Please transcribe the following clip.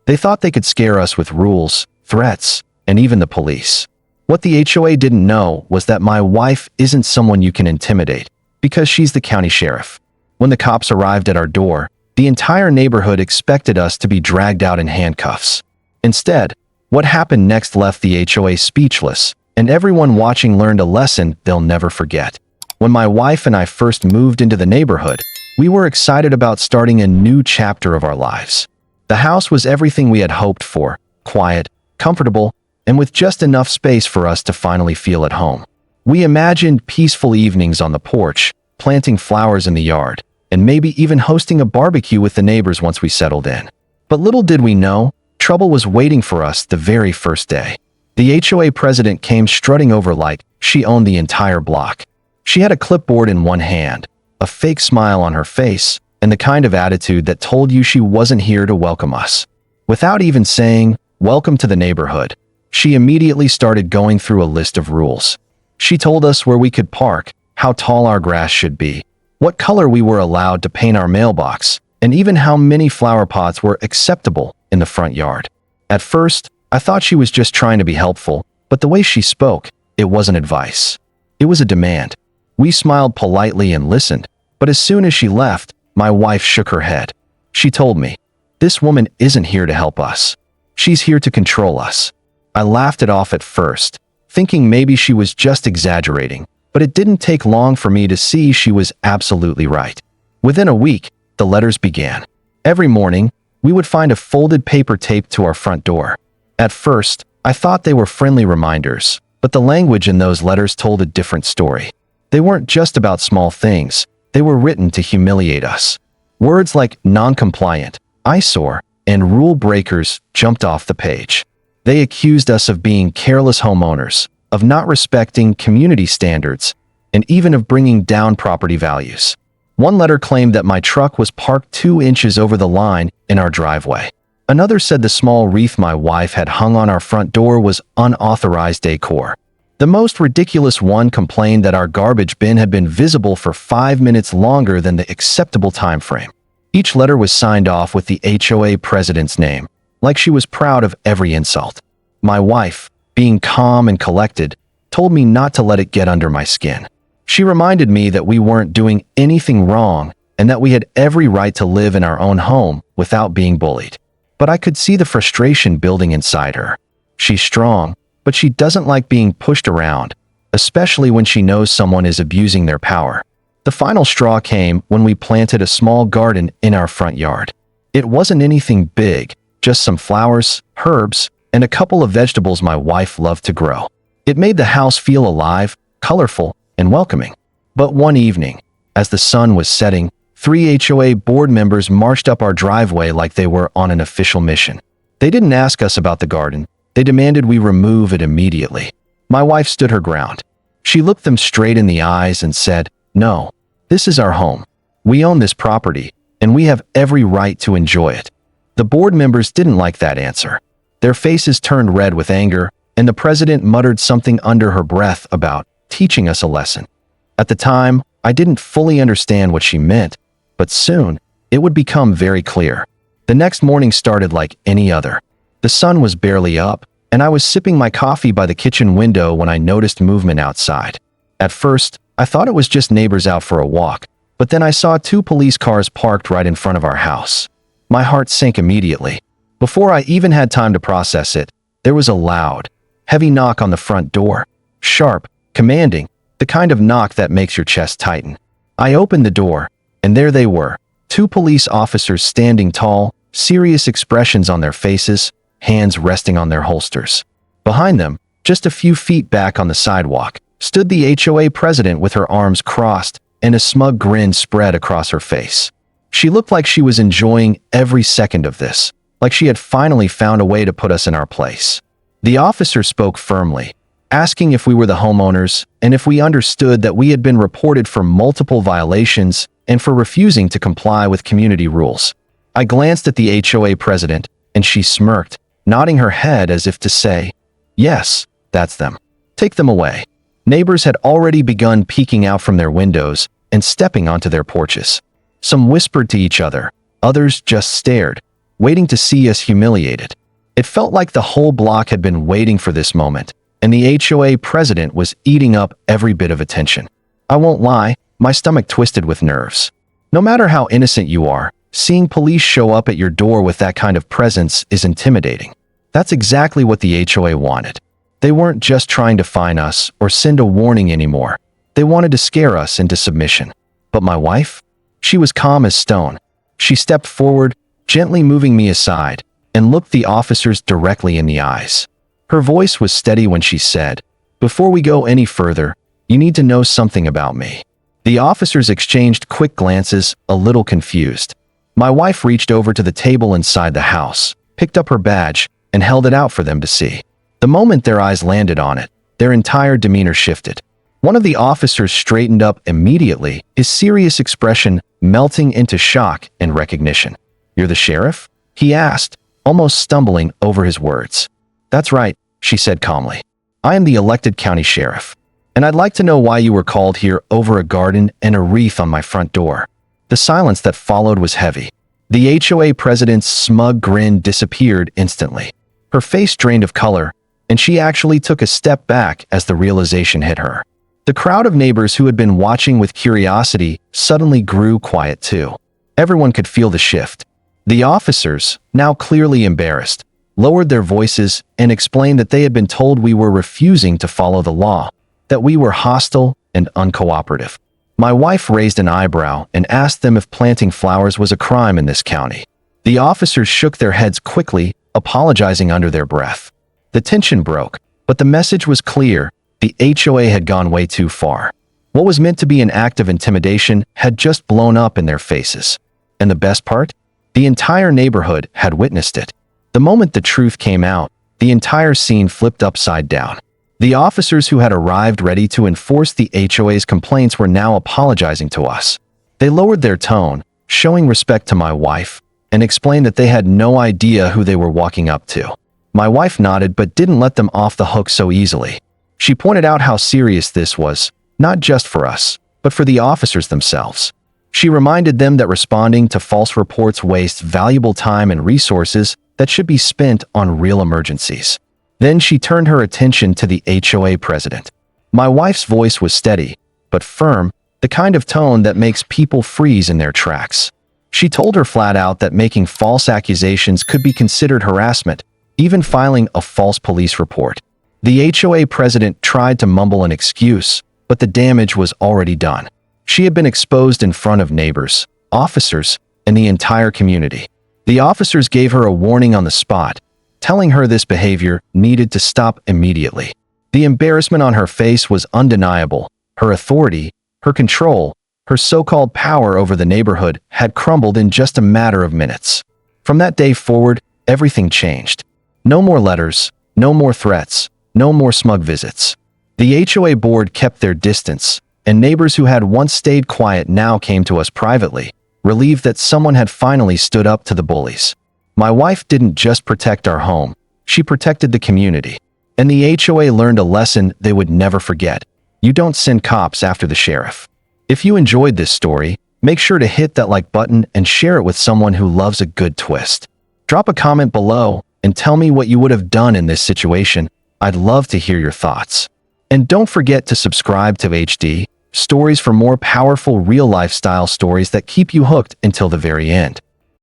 They thought they could scare us with rules, threats, and even the police. What the HOA didn't know was that my wife isn't someone you can intimidate, because she's the county sheriff. When the cops arrived at our door, the entire neighborhood expected us to be dragged out in handcuffs. Instead, what happened next left the HOA speechless, and everyone watching learned a lesson they'll never forget. When my wife and I first moved into the neighborhood, we were excited about starting a new chapter of our lives. The house was everything we had hoped for: quiet, comfortable, and with just enough space for us to finally feel at home. We imagined peaceful evenings on the porch, planting flowers in the yard, and maybe even hosting a barbecue with the neighbors once we settled in. But little did we know, trouble was waiting for us the very first day. The HOA president came strutting over like she owned the entire block. She had a clipboard in one hand, a fake smile on her face, and the kind of attitude that told you she wasn't here to welcome us. Without even saying, "Welcome to the neighborhood," she immediately started going through a list of rules. She told us where we could park, how tall our grass should be, what color we were allowed to paint our mailbox, and even how many flower pots were acceptable in the front yard. At first, I thought she was just trying to be helpful, but the way she spoke, it wasn't advice. It was a demand. We smiled politely and listened, but as soon as she left, my wife shook her head. She told me, "This woman isn't here to help us. She's here to control us." I laughed it off at first, thinking maybe she was just exaggerating, but it didn't take long for me to see she was absolutely right. Within a week, the letters began. Every morning, we would find a folded paper taped to our front door. At first, I thought they were friendly reminders, but the language in those letters told a different story. They weren't just about small things, they were written to humiliate us. Words like non-compliant, eyesore, and rule breakers jumped off the page. They accused us of being careless homeowners, of not respecting community standards, and even of bringing down property values. One letter claimed that my truck was parked 2 inches over the line in our driveway. Another said the small wreath my wife had hung on our front door was unauthorized decor. The most ridiculous one complained that our garbage bin had been visible for 5 minutes longer than the acceptable time frame. Each letter was signed off with the HOA president's name, like she was proud of every insult. My wife, being calm and collected, told me not to let it get under my skin. She reminded me that we weren't doing anything wrong and that we had every right to live in our own home without being bullied. But I could see the frustration building inside her. She's strong, but she doesn't like being pushed around, especially when she knows someone is abusing their power. The final straw came when we planted a small garden in our front yard. It wasn't anything big, just some flowers, herbs, and a couple of vegetables my wife loved to grow. It made the house feel alive, colorful, and welcoming. But one evening, as the sun was setting, 3 HOA board members marched up our driveway like they were on an official mission. They didn't ask us about the garden. They demanded we remove it immediately. My wife stood her ground. She looked them straight in the eyes and said, "No, this is our home. We own this property, and we have every right to enjoy it." The board members didn't like that answer. Their faces turned red with anger, and the president muttered something under her breath about teaching us a lesson. At the time, I didn't fully understand what she meant, but soon, it would become very clear. The next morning started like any other. The sun was barely up, and I was sipping my coffee by the kitchen window when I noticed movement outside. At first, I thought it was just neighbors out for a walk, but then I saw 2 police cars parked right in front of our house. My heart sank immediately. Before I even had time to process it, there was a loud, heavy knock on the front door. Sharp, commanding, the kind of knock that makes your chest tighten. I opened the door, and there they were, 2 police officers standing tall, serious expressions on their faces, hands resting on their holsters. Behind them, just a few feet back on the sidewalk, stood the HOA president with her arms crossed and a smug grin spread across her face. She looked like she was enjoying every second of this, like she had finally found a way to put us in our place. The officer spoke firmly, asking if we were the homeowners and if we understood that we had been reported for multiple violations and for refusing to comply with community rules. I glanced at the HOA president, and she smirked, nodding her head as if to say, "Yes, that's them. Take them away." Neighbors had already begun peeking out from their windows and stepping onto their porches. Some whispered to each other, others just stared, waiting to see us humiliated. It felt like the whole block had been waiting for this moment, and the HOA president was eating up every bit of attention. I won't lie, my stomach twisted with nerves. No matter how innocent you are, seeing police show up at your door with that kind of presence is intimidating. That's exactly what the HOA wanted. They weren't just trying to fine us or send a warning anymore. They wanted to scare us into submission. But my wife? She was calm as stone. She stepped forward, gently moving me aside, and looked the officers directly in the eyes. Her voice was steady when she said, "Before we go any further, you need to know something about me." The officers exchanged quick glances, a little confused. My wife reached over to the table inside the house, picked up her badge, and held it out for them to see. The moment their eyes landed on it, their entire demeanor shifted. One of the officers straightened up immediately, his serious expression melting into shock and recognition. "You're the sheriff?" he asked, almost stumbling over his words. "That's right," she said calmly. "I am the elected county sheriff, and I'd like to know why you were called here over a garden and a wreath on my front door." The silence that followed was heavy. The HOA president's smug grin disappeared instantly. Her face drained of color, and she actually took a step back as the realization hit her. The crowd of neighbors who had been watching with curiosity suddenly grew quiet too. Everyone could feel the shift. The officers, now clearly embarrassed, lowered their voices and explained that they had been told we were refusing to follow the law, that we were hostile and uncooperative. My wife raised an eyebrow and asked them if planting flowers was a crime in this county. The officers shook their heads quickly, apologizing under their breath. The tension broke, but the message was clear. The HOA had gone way too far. What was meant to be an act of intimidation had just blown up in their faces. And the best part? The entire neighborhood had witnessed it. The moment the truth came out, the entire scene flipped upside down. The officers who had arrived ready to enforce the HOA's complaints were now apologizing to us. They lowered their tone, showing respect to my wife, and explained that they had no idea who they were walking up to. My wife nodded but didn't let them off the hook so easily. She pointed out how serious this was, not just for us, but for the officers themselves. She reminded them that responding to false reports wastes valuable time and resources that should be spent on real emergencies. Then she turned her attention to the HOA president. My wife's voice was steady, but firm, the kind of tone that makes people freeze in their tracks. She told her flat out that making false accusations could be considered harassment, even filing a false police report. The HOA president tried to mumble an excuse, but the damage was already done. She had been exposed in front of neighbors, officers, and the entire community. The officers gave her a warning on the spot, telling her this behavior needed to stop immediately. The embarrassment on her face was undeniable. Her authority, her control, her so-called power over the neighborhood had crumbled in just a matter of minutes. From that day forward, everything changed. No more letters, no more threats, no more smug visits. The HOA board kept their distance, and neighbors who had once stayed quiet now came to us privately, relieved that someone had finally stood up to the bullies. My wife didn't just protect our home, she protected the community. And the HOA learned a lesson they would never forget. You don't send cops after the sheriff. If you enjoyed this story, make sure to hit that like button and share it with someone who loves a good twist. Drop a comment below and tell me what you would have done in this situation. I'd love to hear your thoughts. And don't forget to subscribe to HD Stories for more powerful real-life style stories that keep you hooked until the very end.